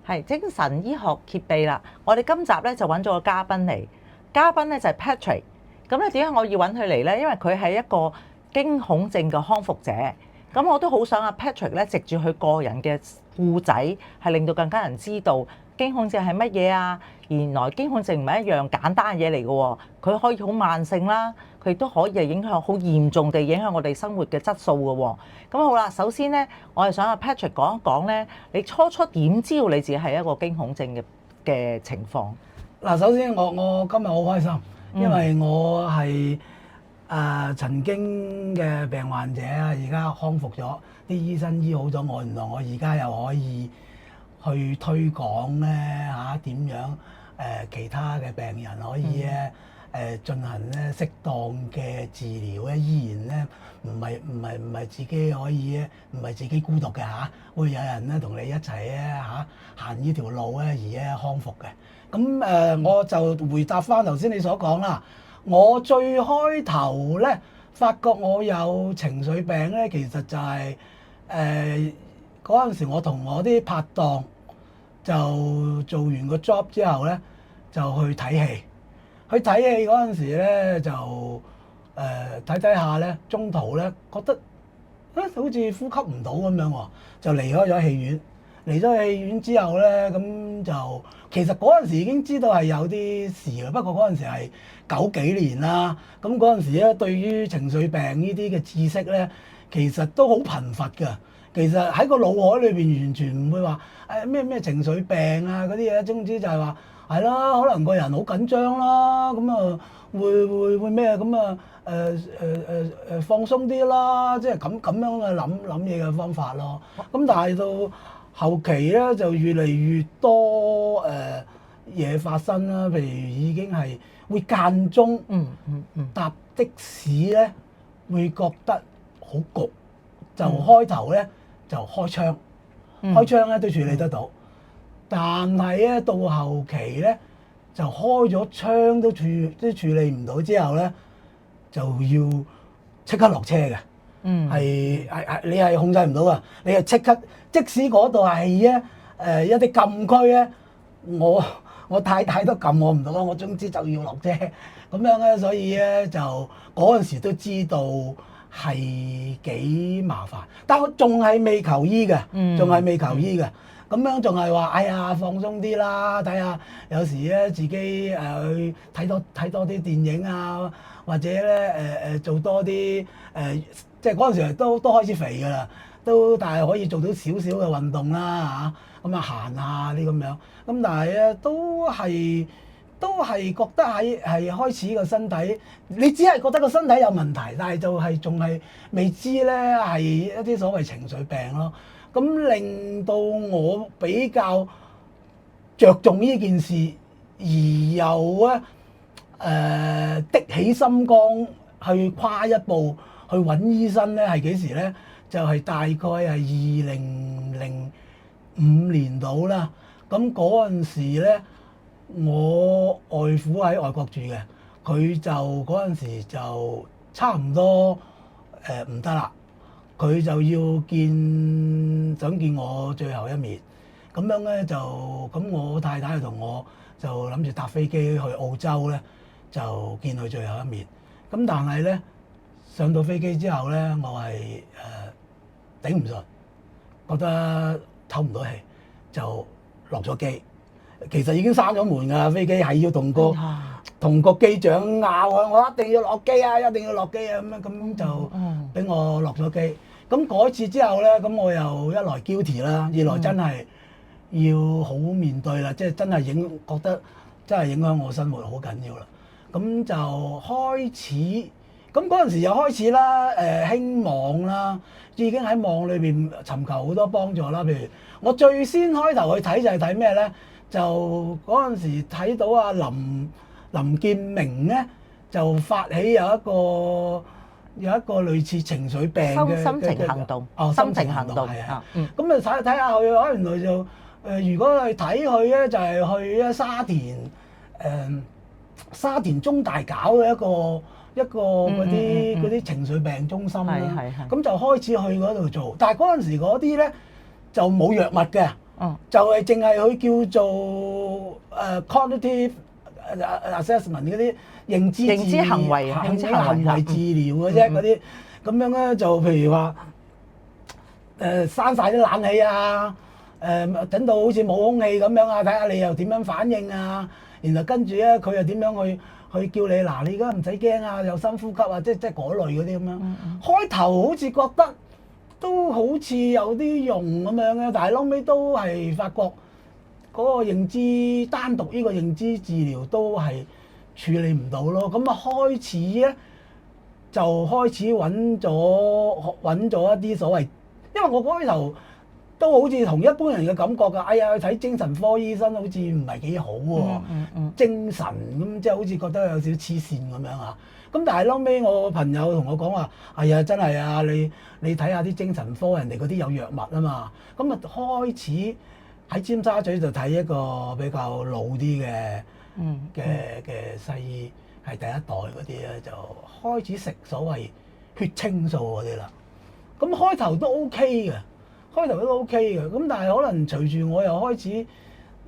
係精神醫學揭秘啦！我哋今集咧就揾咗個嘉賓嚟，嘉賓咧就係 Patrick。咁咧點解我要揾佢嚟咧？因為佢係一個驚恐症嘅康復者。咁我都好想阿 Patrick 咧，藉住佢個人嘅故仔，係令到更加人知道驚恐症係乜嘢啊！原來驚恐症唔係一樣簡單嘅嘢嚟嘅喎，佢可以好慢性啦，佢亦都可以係影響好嚴重地影響我哋生活嘅質素嘅喎。咁好啦，首先咧，我係想阿 Patrick 講一講咧，你初初點知道你自己係一個驚恐症嘅情況？嗱，首先我今日好開心，因為我係曾經嘅病患者啊，而家康復咗，啲醫生醫好咗我，原來我而家又可以去推廣咧點樣其他嘅病人可以咧進行咧適當嘅治療咧，依然咧唔係自己可以咧，唔係自己孤獨嘅會有人咧同你一齊咧行呢條路咧而咧康復嘅。咁我就回答翻頭先你所講啦。我最開頭咧發覺我有情緒病咧，其實就係嗰陣時我同我啲拍檔就做完個 job 之後咧，就去睇戲。去睇戲嗰陣時咧，就睇下咧，中途咧覺得好似呼吸唔到咁樣喎，就離開咗戲院。離咗戲院之後咧，咁就其實嗰陣時已經知道係有啲事啦。不過嗰陣時係90幾年啦，咁嗰陣時咧對於情緒病呢啲嘅知識咧，其實都好貧乏㗎。其實喺個腦海裏邊完全唔會話咩情緒病啊嗰啲嘢，總之就係話係啦，可能個人好緊張啦，咁啊會咩咁啊放鬆啲啦，即係咁樣嘅諗嘢嘅方法咯。咁但係到後期咧就越嚟越多嘢發生啦，譬如已經係會間中搭的士咧會覺得好焗，就開頭咧就開窗，開窗咧都處理得到，但係咧到後期咧就開咗窗都處理唔到，之後咧就要即刻落車嘅。係你係控制唔到啊！你係即刻，即使嗰度係一啲禁區咧，我太多撳我唔到啊！我總之就要落車咁樣咧，所以咧就嗰陣時都知道係幾麻煩，但我仲係未求醫嘅，仲係未求醫嘅。咁樣仲係話，哎呀放鬆啲啦，睇下有時咧自己去睇多啲電影啊，或者咧做多啲即係嗰陣時都開始肥㗎啦，但係可以做到少少嘅運動啦咁啊行下啲咁樣，咁但係咧都係覺得係開始個身體，你只係覺得個身體有問題，但係就係仲係未知咧係一啲所謂情緒病咯。咁令到我比較着重呢件事，而又咧的起心肝去跨一步去揾醫生咧，係幾時咧？就係大概係2005年到啦。咁嗰陣時咧，我外父喺外國住嘅，佢就嗰陣時就差唔多唔得啦。佢就想見我最後一面，咁樣咧就咁我太太同我就諗住搭飛機去澳洲咧，就見佢最後一面。咁但係咧上到飛機之後咧，我係頂唔順，覺得唞唔到氣，就落咗機。其實已經閂咗門㗎啦，飛機係要同個機長拗啊，我一定要落機啊，一定要落機啊咁就俾我落咗機。咁嗰次之後咧，咁我又一來 guilty 啦，二來真係要好面對啦，即係真係覺得真係影響我生活好緊要啦。咁就開始，咁嗰陣時又開始啦，興網啦，已經喺網裏邊尋求好多幫助啦。譬如我最先開頭去睇就係睇咩咧？就嗰陣時睇到阿林建明咧，就發起有一個類似情緒病嘅心情行動，心情行動係啊，咁啊睇下佢，原來就如果去睇佢咧，就係去沙田中大搞嘅一個嗰啲情緒病中心啦。咁就開始去嗰度做，但係嗰陣時嗰啲咧就冇藥物嘅，就係淨係佢叫做cognitive assessment 嗰啲認知行為治療嘅啫，嗰啲咁樣咧就譬如話閂晒啲冷氣啊，整到好似冇空氣咁樣啊，睇下你又點樣反應啊，然後跟住咧佢又點樣去叫你嗱，你而家唔使驚啊，有深呼吸啊，即係嗰類嗰啲咁樣。開頭好似覺得都好似有啲用咁樣嘅，但係後尾都係發覺嗰個認知單獨呢個認知治療都係處理唔到咯。咁啊開始咧就開始揾咗一啲所謂，因為我開頭都好似同一般人嘅感覺㗎。哎呀，去睇精神科醫生好似唔係幾好喎，精神咁即係好似覺得有少少黐線咁樣啊。咁但係後尾我個朋友同我講話，係啊，真係啊，你睇下啲精神科人哋嗰啲有藥物啊嘛。咁啊開始喺尖沙咀就睇一個比較老啲嘅西醫，係第一代嗰啲咧，就開始食所謂血清素嗰啲啦。咁開頭都 OK 嘅，咁但係可能隨住我又開始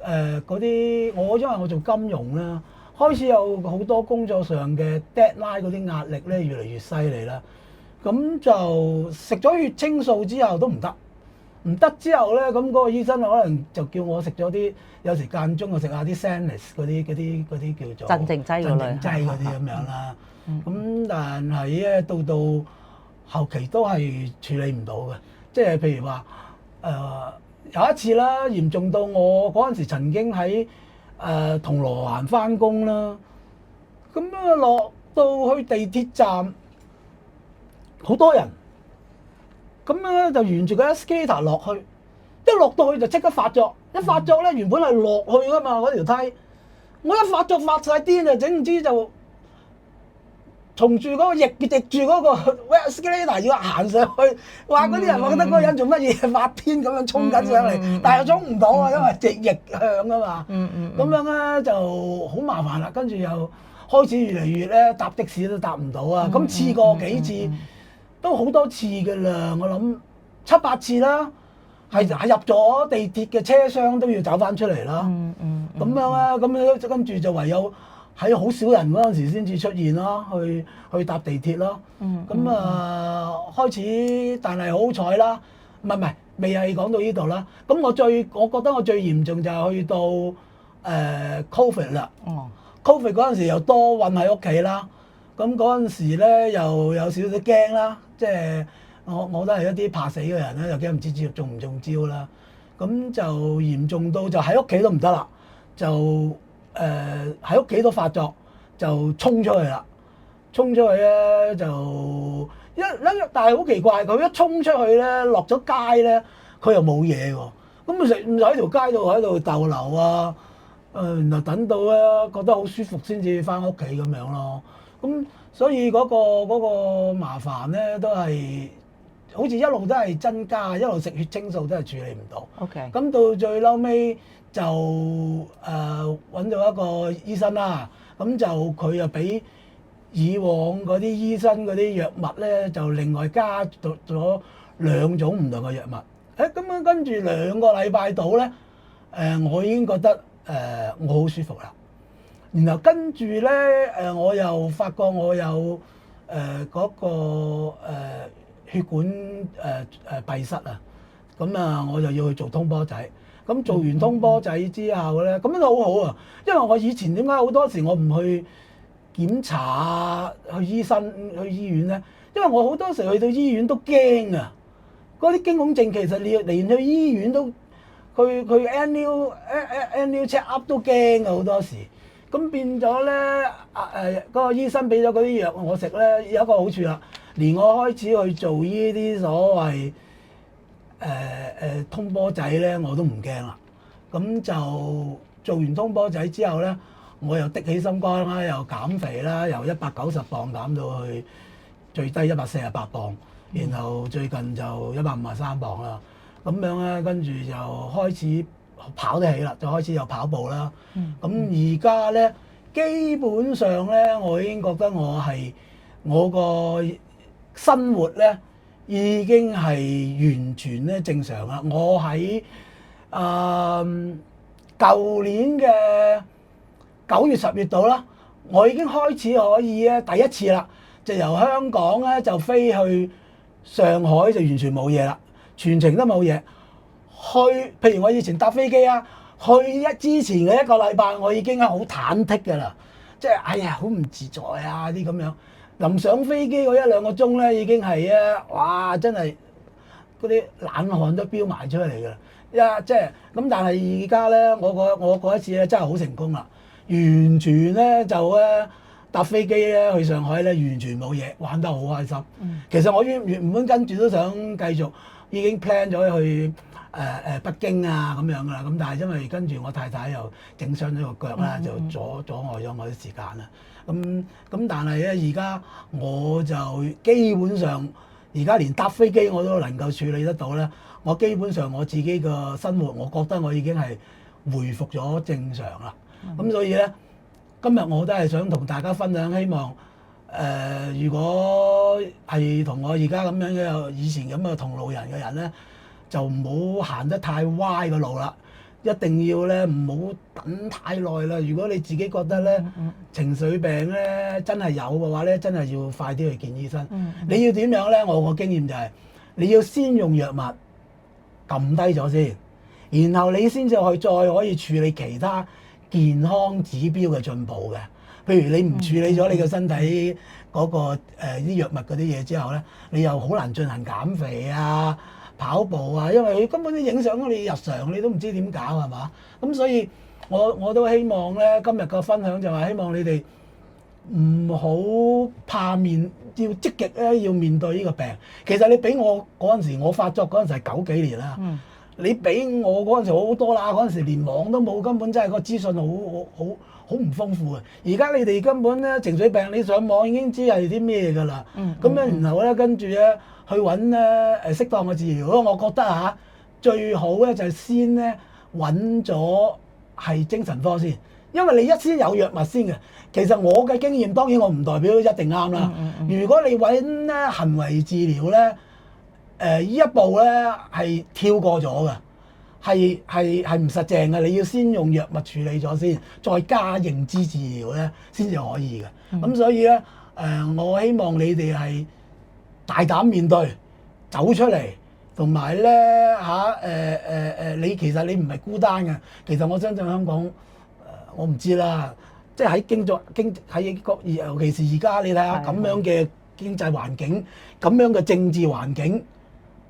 嗰啲，因為我做金融啦，開始有好多工作上嘅 deadline 嗰啲壓力咧，越嚟越犀利啦。咁就食咗血清素之後都唔得之後咧，咁嗰個醫生可能就叫我食咗啲，有時間中就食下啲 Xanax 嗰啲叫做鎮靜劑嗰啲咁樣啦。咁但係咧到後期都係處理唔到嘅，即係譬如話有一次啦，嚴重到我嗰陣時曾經喺銅鑼灣返工啦，咁啊落到去地鐵站好多人。咁咧就沿住個 escalator 落去，一落到去就即刻發作，一發作咧原本係落去噶嘛嗰條梯，我一發作發晒癲啊，整唔知就從住嗰個逆住嗰個 escalator 要行上去，哇！嗰啲人我覺得嗰個人做乜嘢發癲咁樣衝緊上嚟，但係又衝唔到啊，因為逆向啊嘛，咁樣咧就好麻煩啦。跟住又開始越嚟越咧搭的士都搭唔到啊，咁試過幾次。都好多次㗎啦，我諗7、8次啦，係入咗地鐵嘅車廂都要走翻出嚟啦。咁樣啊，咁跟住就唯有喺好少人嗰陣時先至出現啦，去搭地鐵咯。咁啊開始，但係好彩啦，唔係未係講到呢度啦。咁我覺得我最嚴重就係去到Covid 啦。Covid 嗰陣時又多韞喺屋企啦。咁嗰陣時咧又有少少驚啦，即係我都係一啲怕死嘅人咧，又驚唔知中唔中招啦。咁就嚴重到就喺屋企都唔得啦，就喺屋企都發作，就衝出去啦。衝出去咧就但係好奇怪，佢一衝出去咧落咗街咧，佢又冇嘢喎。咁佢唔使喺條街度喺度逗留啊，然後等到咧覺得好舒服先至翻屋企咁樣咯。咁所以嗰個麻煩咧都係好似一路都係增加，一路食血清素都係處理唔到。OK。咁到最嬲尾就揾到一個醫生啦，咁就佢又比以往嗰啲醫生嗰啲藥物咧，就另外加咗2種唔同嘅藥物。咁樣跟住2個禮拜到咧，我已經覺得我好舒服啦。然後跟住咧，我又發覺我有嗰個血管閉塞啊，咁啊我就要去做通波仔。咁做完通波仔之後咧，咁都好好啊，因為我以前點解好多時我唔去檢查去醫院咧？因為我好多時去到醫院都驚啊，嗰啲驚恐症其實你連去醫院都佢 annual check up 都驚啊，好多時。咁變咗咧，嗰個醫生俾咗嗰啲藥我食咧，有一個好處啦。連我開始去做呢啲所謂通波仔咧，我都唔驚啦。咁就做完通波仔之後咧，我又的起心肝啦，又減肥啦，由190磅減到去最低148磅，然後最近就153磅啦。咁樣咧，跟住就開始跑得起啦，就開始有跑步啦。咁而家咧，基本上咧，我已經覺得我個生活咧已經係完全咧正常啦。我喺舊年嘅9月10月度啦，我已經開始可以咧第一次啦，就由香港咧就飛去上海就完全冇嘢啦，全程都冇嘢。去譬如我以前搭飛機啊，之前嘅1個禮拜我已經係好忐忑㗎啦，即係哎呀好唔自在啊啲咁樣。臨上飛機嗰1-2個鐘咧已經係啊，哇真係嗰啲冷汗都飆埋出嚟㗎啦。即係咁，但係而家咧，我嗰一次咧真係好成功啦，完全咧就搭飛機咧去上海咧完全冇嘢，玩得好開心。其實我原本跟住都想繼續，已經 plan 咗去北京啊咁樣噶啦，咁但係因為跟住我太太又整傷咗個腳啦，就阻礙咗我啲時間啦。咁但係咧而家我就基本上而家連搭飛機我都能夠處理得到咧。我基本上我自己個生活，我覺得我已經係回復咗正常啦。咁所以咧，今日我都係想同大家分享，希望如果係同我而家咁樣嘅以前咁嘅同路人嘅人咧，就唔好行得太歪個路啦。一定要咧唔好等太耐啦。如果你自己覺得咧情緒病咧真係有嘅話咧，真係要快啲去見醫生。你要點樣咧？我個經驗就係你要先用藥物撳低咗先，然後你先至再可以處理其他健康指標嘅進步嘅。譬如你唔處理咗你個身體嗰個啲藥物嗰啲嘢之後咧，你又好難進行減肥啊、跑步啊，因為佢根本都影響你日常，你都唔知點搞係嘛？咁所以我都希望咧，今日個分享就係希望你哋唔好怕要積極咧，要面對呢個病。其實你俾我嗰陣時，我發作嗰陣時係90幾年啦。你俾我嗰陣時好多啦，嗰陣時連網都冇，根本真係個資訊好唔豐富啊！而家你哋根本咧情緒病，你上網已經知係啲咩㗎啦。咁樣然後咧跟住咧去揾咧適當嘅治療咯。我覺得最好咧就係先咧揾咗係精神科先，因為你一先有藥物先嘅。其實我嘅經驗當然我唔代表一定啱啦。如果你揾咧行為治療咧，呢一步咧係跳過咗嘅，係唔實淨嘅。你要先用藥物處理咗先，再加認知治療咧先至可以嘅。咁所以咧我希望你哋係大膽面對，走出嚟，同埋咧你其實你唔係孤單嘅。其實我相信香港我唔知啦。即係喺尤其是而家你睇下咁樣嘅經濟環境，咁樣嘅政治環境，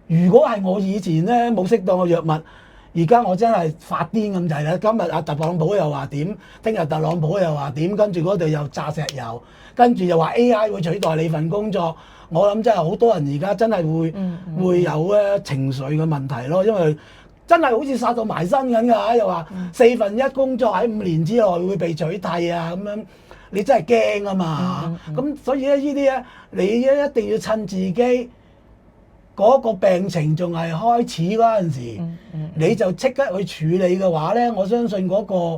如果係我以前咧冇適當嘅藥物，而家我真係發癲咁滯啦。今日特朗普又話點，聽日特朗普又話點，跟住嗰度又炸石油，跟住又話 AI 會取代你份工作。我諗真係好多人而家真係會有咧情緒嘅問題咯，因為真係好似殺到埋身咁㗎，又話1/4工作喺5年之內會被取締啊咁樣，你真係驚啊嘛！咁所以咧呢啲咧，你一定要趁自己嗰個病情仲係開始嗰陣時，你就即刻去處理嘅話咧，我相信嗰個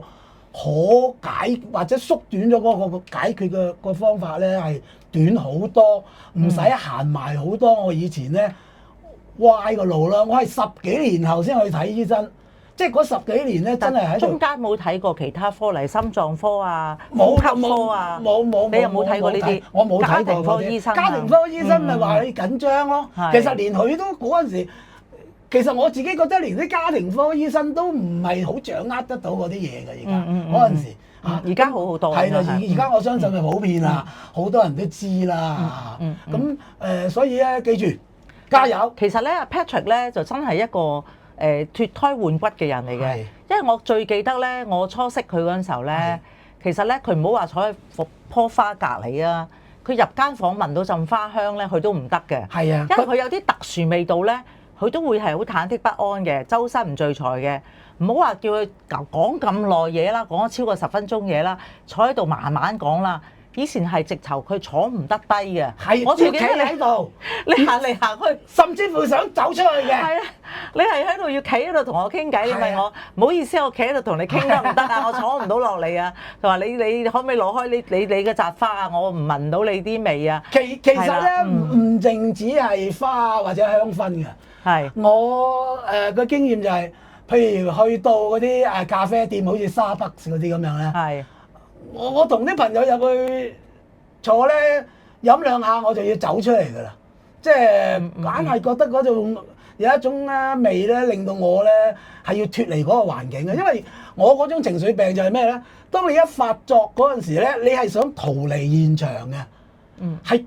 可解或者縮短咗嗰個解決嘅個方法咧係短好多，唔使行埋好多。我以前咧歪個路啦，我係10幾年後先去睇醫生，即係嗰10幾年咧真係喺中間冇睇過其他科嚟，心臟科啊、呼吸科啊，冇，你有冇睇過呢啲？我冇睇過家庭科醫生，家庭科醫生咪話你緊張咯。其實連佢都嗰陣時，其實我自己覺得連啲家庭科醫生都唔係好掌握得到嗰啲嘢嘅。而家嗰陣時而家好好多。係啦，而家我相信係普遍啦，好多人都知啦。咁所以咧，記住。加油！其實咧，Patrick 咧就真係一個脫胎換骨嘅人嚟嘅。因為我最記得咧，我初識佢嗰陣時候咧，其實咧佢唔好話坐喺棵花隔離啊，佢入間房聞到陣花香咧，佢都唔得嘅。係啊，因為佢有啲特殊味道咧，佢都會係好忐忑不安嘅，周身唔聚財嘅。唔好話叫佢講咁耐嘢啦，講咗超過10分鐘嘢啦，坐喺度慢慢講啦。以前係直頭佢坐唔得低嘅，我仲企喺度，你行嚟行去，甚至乎想走出去嘅。係啊，你係喺度要企喺度同我傾偈，你問我唔好意思，我企喺度同你傾得唔得啊？我坐唔到落嚟啊！佢話你可唔可以攞開你嘅雜花啊？我唔聞到你啲味啊！其實咧唔淨止係花或者香薰嘅。係我個經驗就係譬如去到嗰啲咖啡店，好似沙北嗰啲咁樣咧，係我同啲朋友入去坐咧，飲兩下我就要走出嚟㗎啦，即係硬係覺得嗰種有一種咧味咧，令到我咧係要脫離嗰個環境嘅，因為我嗰種情緒病就係咩咧？當你一發作嗰陣時咧，你係想逃離現場嘅，係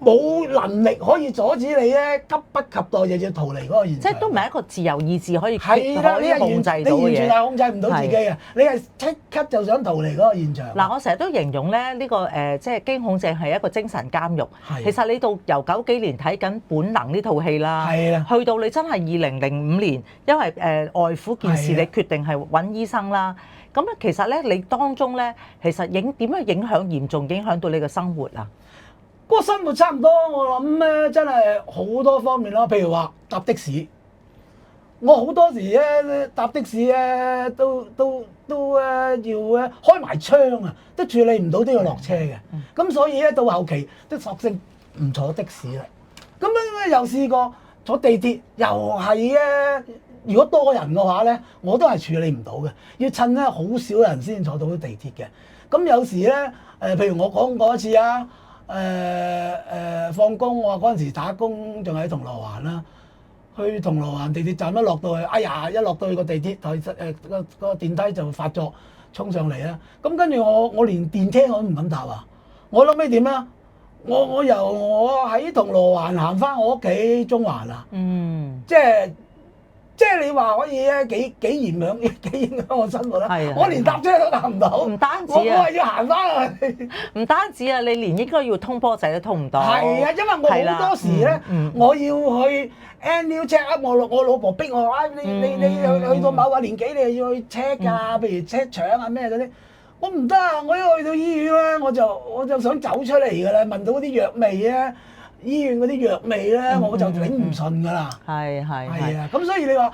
冇能力可以阻止你咧，急不及待就要逃離嗰個現場。即係都唔係一個自由意志可以係啦，你係控制到嘅嘢。你完全係控制唔到自己嘅，你係即刻就想逃離嗰個現場。嗱，我成日都形容咧呢個即係驚恐症係一個精神監獄。係其實你到由90幾年睇緊《本能》呢套戲啦，係啦去到你真係2005年，因為外父件事，係啊你決定係揾醫生啦。咁咧其實咧，你當中咧其實點樣嚴重影響到你嘅生活啊？嗰個生活差唔多，我諗咧真係好多方面咯。譬如話搭的士，我好多時咧搭的士咧都要咧開埋窗啊，都處理唔到都要落車嘅。咁所以咧到後期都索性唔坐的士啦。咁樣又試過坐地鐵，又係咧。如果多人嘅話咧，我都係處理唔到嘅，要趁咧好少人先坐到地鐵嘅。咁有時咧譬如我講過一次啊。放工我嗰陣時打工仲喺銅鑼灣啦，去銅鑼灣地鐵站一落到去，哎呀一落到去個地鐵台個電梯就發作衝上嚟啦。咁跟住我連電梯我都唔敢搭啊！我諗起點啦？我由我喺銅鑼灣行翻我屋企中環啊，即係你話可以咧幾影響我生活啦！我連搭車都搭唔到，唔單止我係要行翻去。唔單止啊，你連應該要通波仔都通唔到。係啊，因為我好多時咧，我要去 annual check up，我老婆逼我話：你去到某個年紀，你又要去 check 㗎，譬如 check 腸啊咩嗰啲。我唔得啊！我一去到醫院咧，我就想走出嚟㗎啦，聞到嗰啲藥味咧。醫院嗰啲藥味咧，我就頂唔順㗎啦。係啊，咁所以你話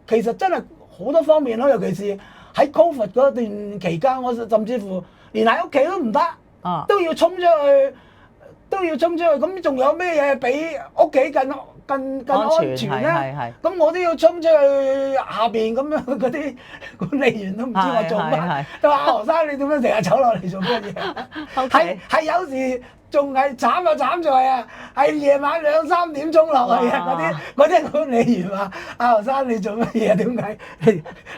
其實真係好多方面咯，尤其是喺 Covid 嗰段期間，我甚至乎連喺屋企都唔得，都要衝出去。咁仲有咩嘢比屋企更安全咧？咁我都要衝出去下邊咁樣，嗰啲管理員都唔知我做乜，都話何生你點樣成日走落嚟做乜嘢？係有時。仲係慘就慘在啊，係夜晚2、3點鐘落去啊！嗰啲管理員話：何生你做乜嘢？點解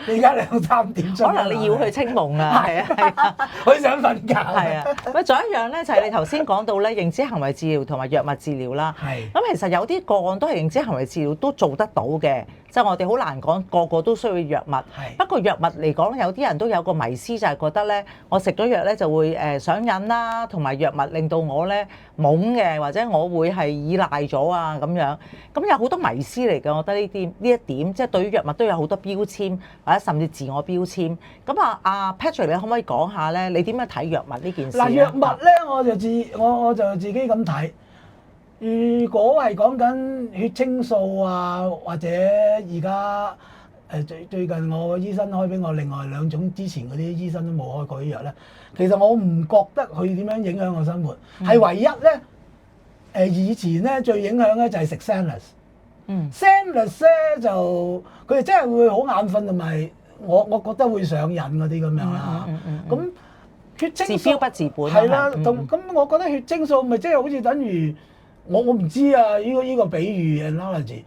你而家2、3點鐘？可能你要去清夢啊！係啊，佢想瞓覺。係啊，喂，仲有一樣咧，就係你頭先講到咧，認知行為治療同埋藥物治療啦。係。咁其實有啲個案都係認知行為治療都做得到嘅，即係我哋好難講個個都需要藥物。係。不過藥物嚟講，有啲人都有個迷思，就係覺得咧，我食咗藥咧就會上癮啦，同埋藥物令到我咧懵嘅，或者我會係依賴咗啊咁樣，咁有好多迷思嚟嘅。我覺得呢一點，即係對於藥物都有好多標籤，或者甚至自我標籤。咁阿 Patrick，你可唔可以講下咧？你點樣睇藥物呢件事？嗱，藥物咧，我就自己咁睇。如果係講緊血清素啊，或者而家最近我醫生開俾我另外2種，之前嗰啲醫生都冇開過啲藥咧。其實我唔覺得佢點樣影響我生活，係唯一咧以前咧最影響咧就係食 Xanax。Xanax 咧就佢哋真係會好眼瞓，同埋我覺得會上癮嗰啲咁樣啦。咁血清素治標不治本係啦，咁我覺得血清素咪即係好似等於我唔知啊，呢個比喻 analogy，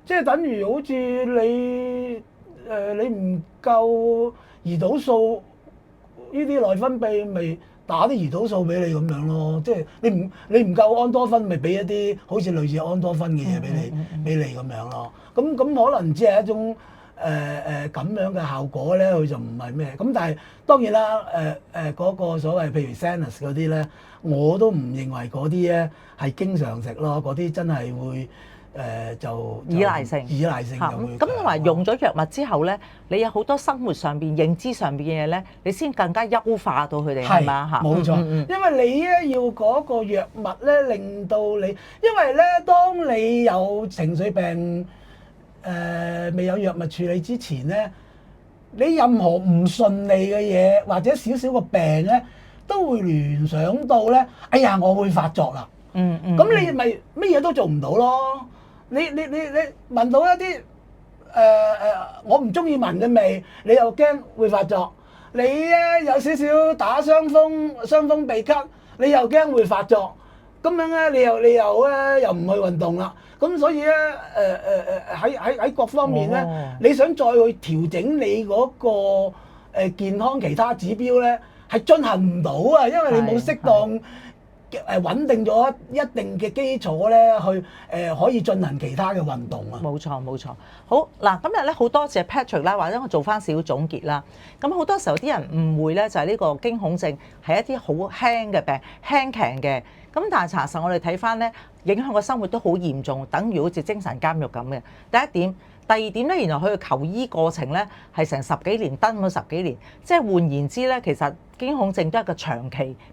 即係等於好似你唔夠胰島素。呢啲內分泌咪打啲胰島素俾你咁樣咯，即係你唔夠安多酚，咪俾一啲好似類似安多酚嘅嘢俾你咁樣咯。咁可能只係一種咁樣嘅效果咧，佢就唔係咩。咁但係當然啦，嗰個所謂譬如 Xanax 嗰啲咧，我都唔認為嗰啲咧係經常食咯，嗰啲真係會。就依賴性就會咁同埋用咗藥物之後咧，你有好多生活上邊、認知上邊嘅嘢咧，你先更加優化到佢哋係嘛嚇？冇錯，因為你咧要嗰個藥物咧令到你，因為咧當你有情緒病未有藥物處理之前咧，你任何唔順利嘅嘢或者少少個病咧，都會聯想到咧，哎呀我會發作啦。咁你咪乜嘢都做唔到咯。你聞到一啲我唔中意聞嘅味，你又驚會發作。你咧有少少打傷風鼻咳，你又驚會發作。咁樣咧，你又又唔去運動啦。咁所以咧，喺各方面咧，你想再去調整你嗰個健康其他指標咧，係進行唔到啊，因為你冇適當穩定咗一定嘅基礎咧，去可以進行其他嘅運動啊。冇錯冇錯。好嗱，今日咧好多謝 Patrick 啦，或者我做翻少少總結啦。咁好多時候啲人誤會咧，就係呢個驚恐症係一啲好輕嘅病，輕強嘅。咁但係查實我哋睇翻咧，影響個生活都好嚴重，等於好似精神監獄咁嘅。第一點，第二點咧，原來佢嘅求醫過程咧係成10幾年，蹲咗10幾年。即係換言之咧，其實驚恐症都係一個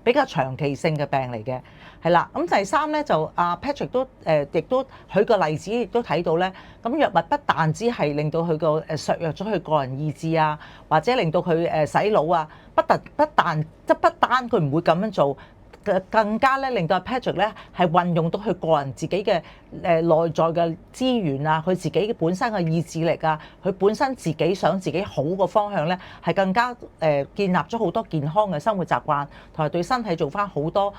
比較長期性嘅病嚟嘅，係啦。咁第三咧就阿 Patrick 都亦都佢個例子亦都睇到咧，咁藥物不但只係令到佢個削弱咗佢個人意志啊，或者令到佢洗腦啊，不單佢唔會咁樣做。更加咧令到阿 Patrick 咧係運用到佢個人自己嘅內在嘅資源啊，佢自己本身嘅意志力啊，佢本身自己想自己好個方向咧，係更加建立咗好多健康嘅生活習慣，同埋對身體做翻好多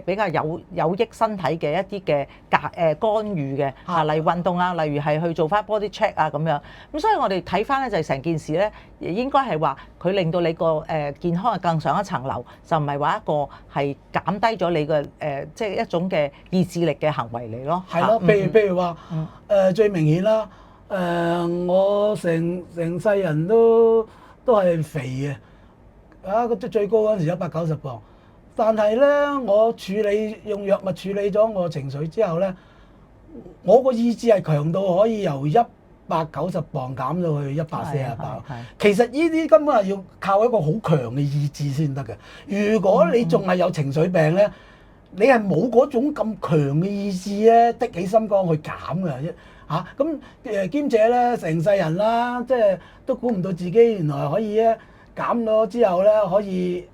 比較有益身體嘅一啲嘅干預嘅例如運動啊，例如係去做翻 body check 啊咁樣。咁所以我哋睇翻咧就係成件事咧，應該係話佢令到你個健康係更上一層樓，就唔係話一個係減低咗你嘅即係一種嘅意志力嘅行為嚟咯。係咯，譬如話最明顯啦，我成世人都係肥嘅，最高嗰陣時190磅，但係咧我用藥物處理咗我情緒之後咧，我個意志係強到可以由190磅減到去140磅。其實呢啲根本係要靠一個好強嘅意志先得嘅。如果你仲係有情緒病咧，你係冇嗰種咁強嘅意志咧，的起心肝去減嘅嚇。咁兼且咧，成世人啦，即係都估唔到自己原來可以咧減咗之後咧，可以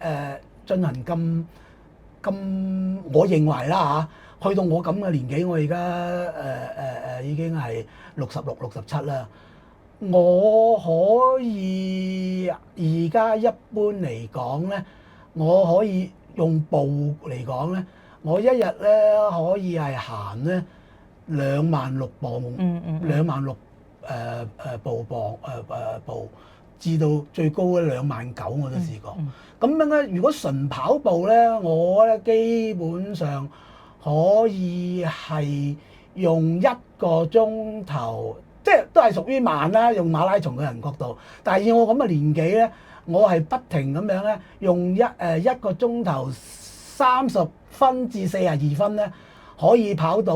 進行咁，我認為啦嚇，去到我咁嘅年紀，我而家已經係66、67啦。我可以而家一般嚟講咧，我可以用步嚟講咧，我一日咧可以係行咧26,000磅，26,000步，至到最高咧29,000我都試過。咁樣咧，如果純跑步咧，我咧基本上可以係用1個鐘頭，即係都係屬於慢啦，用馬拉松嘅人角度。但係以我咁嘅年紀咧，我係不停咁樣咧，用一個鐘頭30分至42分咧，可以跑到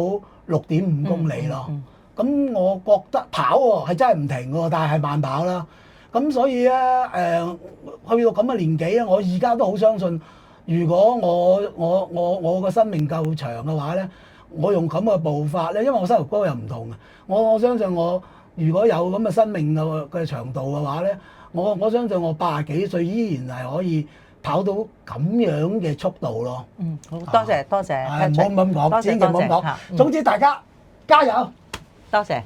6.5公里咯。咁我覺得跑喎係真係唔停喎，但係慢跑啦。咁所以咧去到咁嘅年紀咧，我而家都好相信，如果我個生命夠長嘅話咧，我用咁嘅步伐咧，因為我膝頭哥又唔同嘅，我相信我如果有咁嘅生命嘅長度嘅話咧，我相信我80幾歲依然係可以跑到咁樣嘅速度咯。好多謝多謝，唔好咁講，千祈唔好咁講。總之大家加油，多謝。